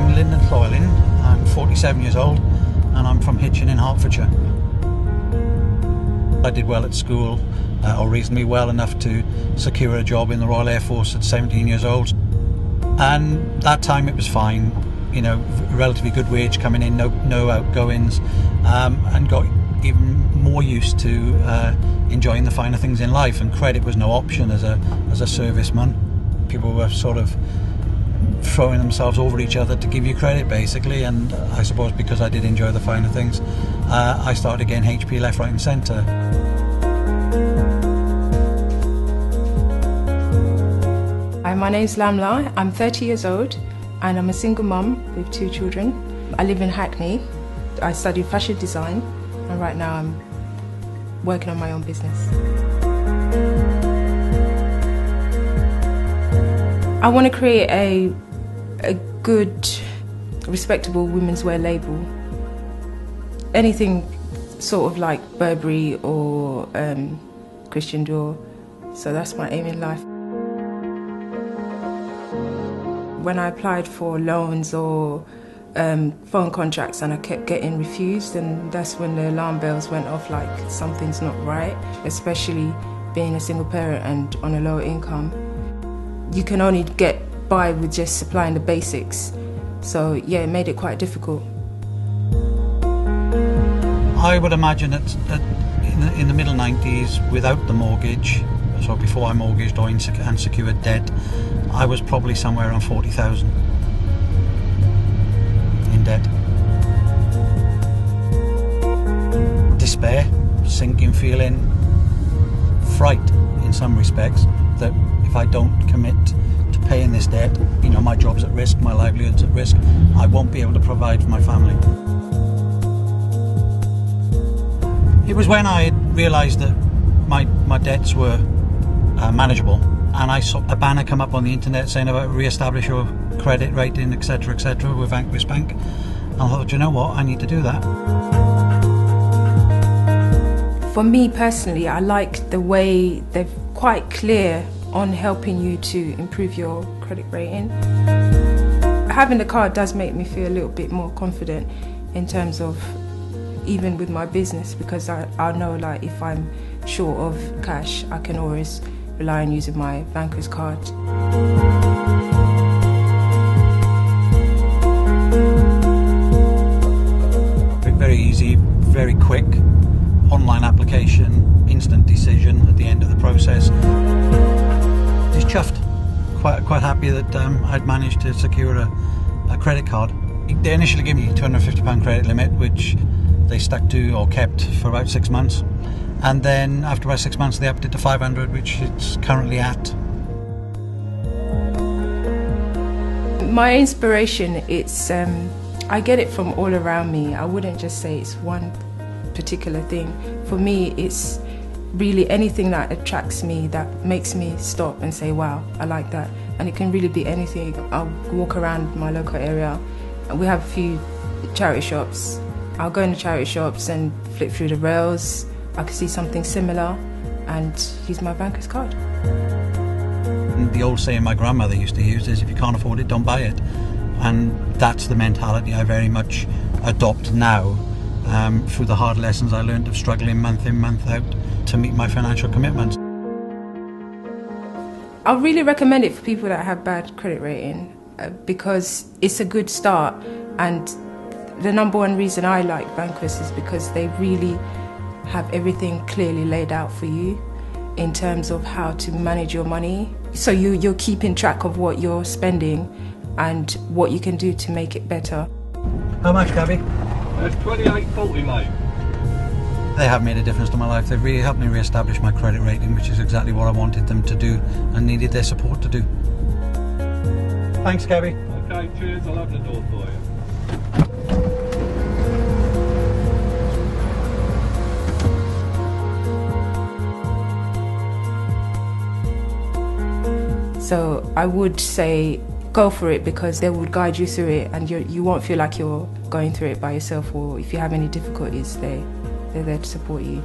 I'm Lyndon Llewellyn, I'm 47 years old and I'm from Hitchin in Hertfordshire. I did well at school, or reasonably well enough to secure a job in the Royal Air Force at 17 years old. And that time it was fine, you know, relatively good wage coming in, no outgoings, and got even more used to enjoying the finer things in life, and credit was no option as a serviceman. People were sort of throwing themselves over each other to give you credit basically, and I suppose because I did enjoy the finer things, I started getting HP left, right and centre. Hi, my name's Lamla, I'm 30 years old and I'm a single mum with 2 children. I live in Hackney. I studied fashion design and right now I'm working on my own business. I want to create a good, respectable women's wear label. Anything sort of like Burberry or Christian Dior. So that's my aim in life. When I applied for loans or phone contracts and I kept getting refused, and that's when the alarm bells went off, like something's not right, especially being a single parent and on a low income. You can only get by with just supplying the basics. So yeah, it made it quite difficult. I would imagine that in the middle 90s, without the mortgage, so before I mortgaged or unsecured debt, I was probably somewhere around 40,000 in debt. Despair, sinking feeling, fright in some respects, that if I don't commit to paying this debt, you know, my job's at risk, my livelihood's at risk, I won't be able to provide for my family. It was when I realised that my debts were manageable, and I saw a banner come up on the internet saying about re-establish your credit rating, etc., etc., with Vanquis Bank, and I thought, you know what, I need to do that. For me personally, I like the way they're quite clear on helping you to improve your credit rating. Having the card does make me feel a little bit more confident in terms of even with my business, because I know, like, if I'm short of cash, I can always rely on using my Vanquis card. Very easy, very quick, online application, instant decision at the end of the process. Just chuffed, quite happy that I'd managed to secure a credit card. They initially gave me a £250 credit limit, which they stuck to or kept for about 6 months, and then after about 6 months they upped it to 500, which it's currently at. My inspiration, it's I get it from all around me. I wouldn't just say it's one particular thing. For me, it's really anything that attracts me, that makes me stop and say, wow, I like that. And it can really be anything. I'll walk around my local area and we have a few charity shops. I'll go into charity shops and flip through the rails. I can see something similar and use my Vanquis card. The old saying my grandmother used to use is, if you can't afford it, don't buy it. And that's the mentality I very much adopt now, through the hard lessons I learned of struggling month in, month out to meet my financial commitments. I really recommend it for people that have bad credit rating, because it's a good start, and the #1 reason I like Vanquis is because they really have everything clearly laid out for you in terms of how to manage your money. So you're keeping track of what you're spending and what you can do to make it better. How much, Gabby? That's £28.40, mate. They have made a difference to my life. They've really helped me re-establish my credit rating, which is exactly what I wanted them to do and needed their support to do. Thanks, Gabby. Okay, cheers. I'll open the door for you. So I would say go for it, because they would guide you through it and you won't feel like you're going through it by yourself, or if you have any difficulties, they're there to support you.